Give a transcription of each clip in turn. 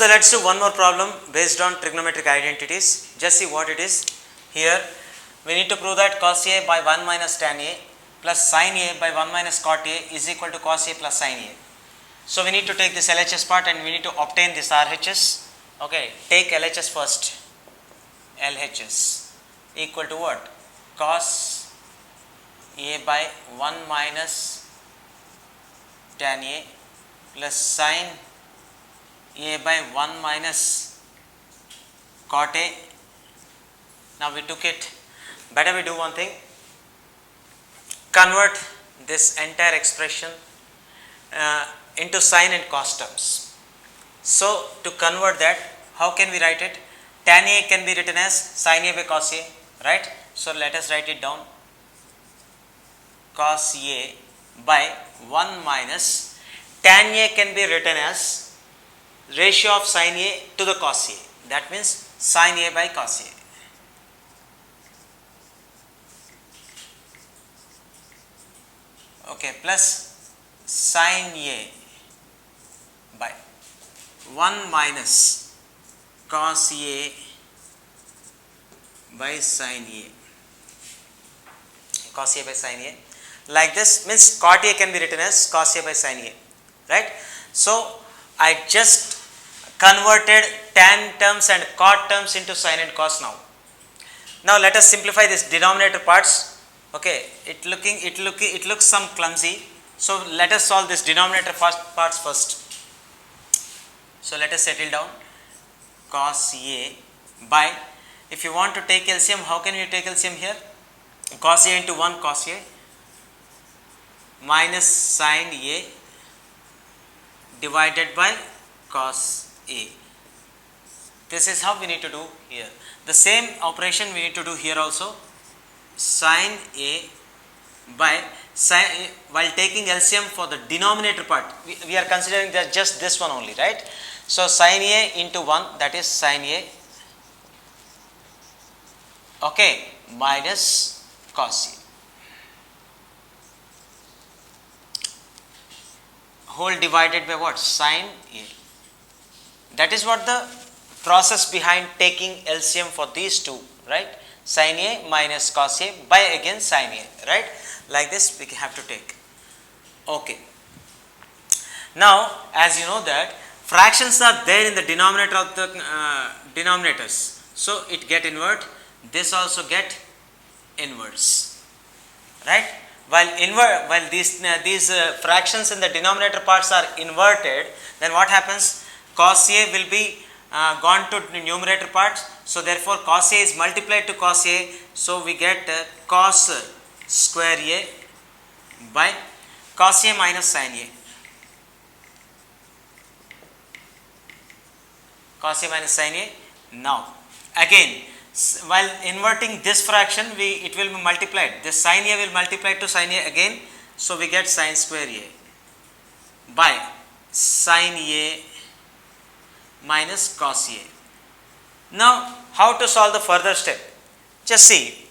So let's do one more problem based on trigonometric identities. Just see what it is. Here we need to prove that cos A by 1 minus tan A plus sin A by 1 minus cot A is equal to cos A plus sin A. So we need to take this LHS part and we need to obtain this RHS. Okay, take LHS first. LHS equal to what? Cos A by 1 minus tan A plus sin A by 1 minus cot A. Now we took it. Better we do one thing. Convert this entire expression into sin and cos terms. So to convert that, how can we write it? Tan A can be written as sin A by cos A, right? So let us write it down. Cos A by 1 minus tan A can be written as ratio of sin A to the cos A. That means sin A by cos A. Okay, plus sin A by 1 minus cos A by sin A. Cos A by sin A. Like this means cot A can be written as cos A by sin A, right? So I just converted tan terms and cot terms into sin and cos now. Now let us simplify this denominator parts. Okay, it looks some clumsy. So let us solve this denominator parts first. So let us settle down. Cos A by, if you want to take LCM, how can you take LCM here? Cos A into 1 cos A minus sin A divided by cos A. This is how we need to do here. The same operation we need to do here also. Sin A by sin, while taking LCM for the denominator part, we are considering that just this one only, right? So sin A into 1, that is sin A, okay, minus cos A, whole divided by what? Sin A. That is what the process behind taking LCM for these two, right? Sin A minus cos A by again sin A, right? Like this we have to take. Okay. Now as you know that fractions are there in the denominator of the denominators, so it get invert. This also get inverse, right? While these fractions in the denominator parts are inverted, then what happens? Cos A will be gone to the numerator part, so therefore cos A is multiplied to cos A, so we get cos square A by cos A minus sin A. Cos A minus sin A. Now again, while inverting this fraction, it will be multiplied. This sin A will multiply to sin A again, so we get sin square A by sin A minus cos A. Now how to solve the further step? Just see,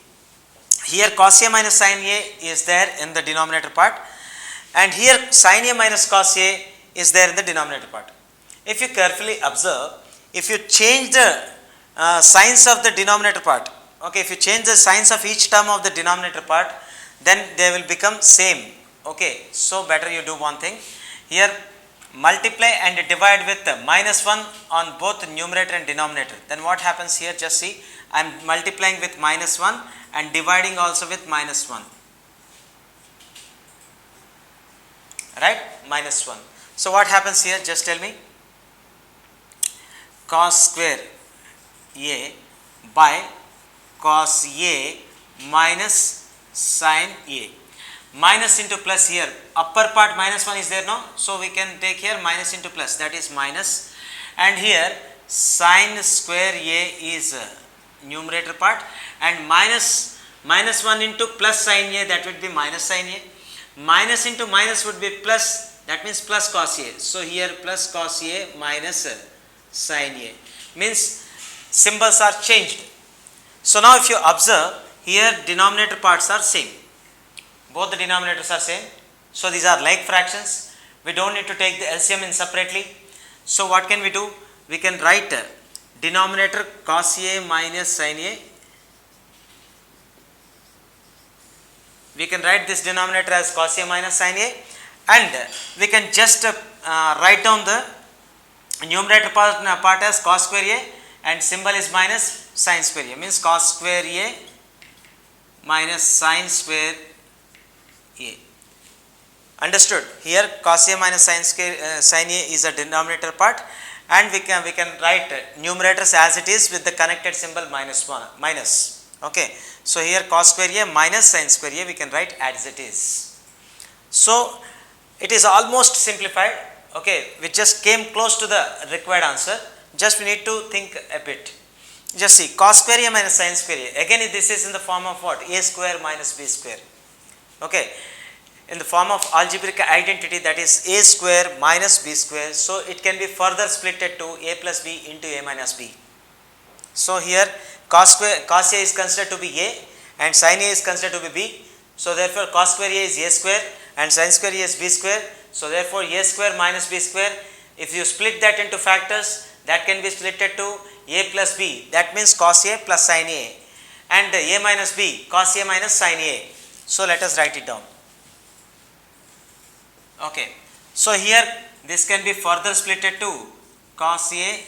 here cos A minus sin A is there in the denominator part, and here sin A minus cos A is there in the denominator part. If you carefully observe, if you change the signs of the denominator part, okay, if you change the signs of each term of the denominator part, then they will become same. Okay, so better you do one thing. Here multiply and divide with minus 1 on both numerator and denominator. Then what happens here? Just see, I am multiplying with minus 1 and dividing also with minus 1, right? Minus 1. So what happens here? Just tell me. Cos square A by cos A minus sin A. Minus into plus here, upper part minus 1 is there now, so we can take here minus into plus, that is minus, and here sin square A is numerator part, and minus 1 into plus sin A, that would be minus sin A, minus into minus would be plus, that means plus cos A. So here plus cos A minus sin A, means symbols are changed. So now if you observe, here denominator parts are same. Both the denominators are same. So these are like fractions. We don't need to take the LCM in separately. So what can we do? we can write denominator cos A minus sin A. We can write this denominator as cos A minus sin A, and we can just write down the numerator part as cos square A, and symbol is minus sin square A, means cos square A minus sin square A. Understood? Here cos A minus sin A is a denominator part, and we can write numerators as it is with the connected symbol minus. Okay, so here cos square A minus sin square A we can write as it is. So it is almost simplified. Okay, we just came close to the required answer. Just we need to think a bit. Just see, cos square A minus sin square A. Again, this is in the form of what? A square minus b square. Okay, in the form of algebraic identity, that is a square minus b square. So it can be further splitted to a plus b into a minus b. So here cos A is considered to be a and sin A is considered to be b. So therefore cos square A is a square and sin square A is b square. So therefore a square minus b square, if you split that into factors, that can be splitted to a plus b, that means cos A plus sin A, and a minus b, cos A minus sin A. So let us write it down. Okay, so here this can be further splitted to cos A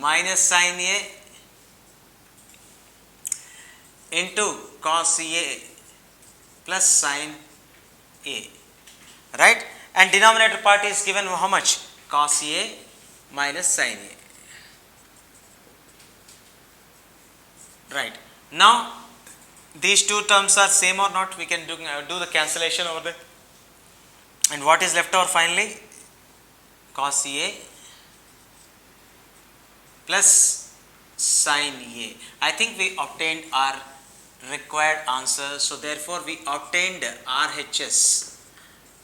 minus sin A into cos A plus sin A, right? And denominator part is given how much? Cos A minus sin A, right? Now these two terms are same or not? We can do the cancellation over there. And what is left over finally? Cos A plus sin A. I think we obtained our required answer. So therefore we obtained RHS.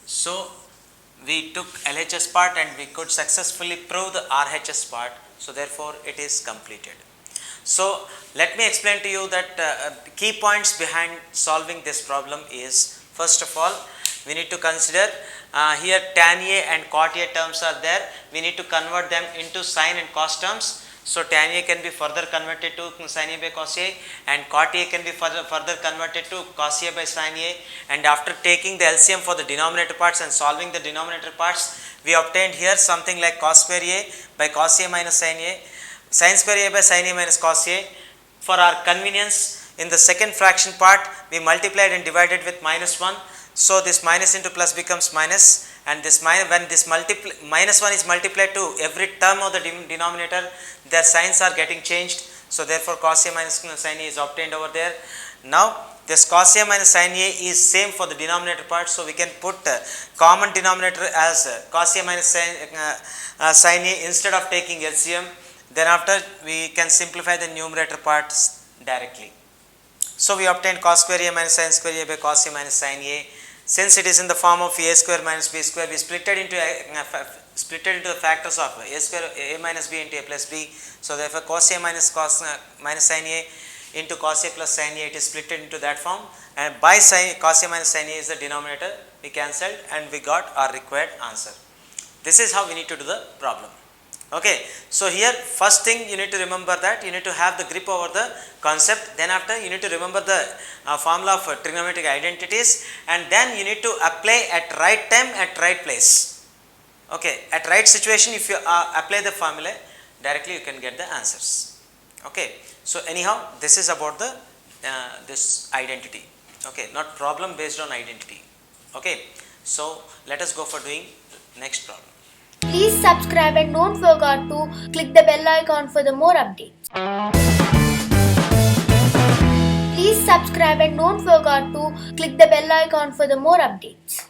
So we took LHS part and we could successfully prove the RHS part. So therefore it is completed. So let me explain to you that key points behind solving this problem is, first of all, we need to consider here tan A and cot A terms are there. We need to convert them into sin and cos terms. So tan A can be further converted to sin A by cos A, and cot A can be further converted to cos A by sin A. And after taking the LCM for the denominator parts and solving the denominator parts, we obtained here something like cos square A by cos A minus sin A, sin square A by sin A minus cos A. For our convenience, in the second fraction part, we multiplied and divided with minus 1. So this minus into plus becomes minus, and this when this minus 1 is multiplied to every term of the denominator, their signs are getting changed. So therefore cos A minus sin A is obtained over there. Now this cos A minus sin A is same for the denominator part, so we can put common denominator as cos A minus sin A instead of taking LCM. Then after we can simplify the numerator parts directly. So we obtained cos square A minus sin square A by cos A minus sin A. Since it is in the form of a square minus b square, we split it into the factors of a square a minus b into a plus b. So therefore cos A minus sin A into cos A plus sin A, it is split into that form, and by cos A minus sin A is the denominator. We cancelled and we got our required answer. This is how we need to do the problem. Okay, so here first thing you need to remember that you need to have the grip over the concept. Then after you need to remember the formula of trigonometric identities, and then you need to apply at right time at right place. Okay, at right situation, if you apply the formula directly, you can get the answers. Okay, so anyhow this is about the this identity. Okay, not problem based on identity. Okay, so let us go for doing next problem. Please subscribe and don't forget to click the bell icon for the more updates. Please subscribe and don't forget to click the bell icon for the more updates.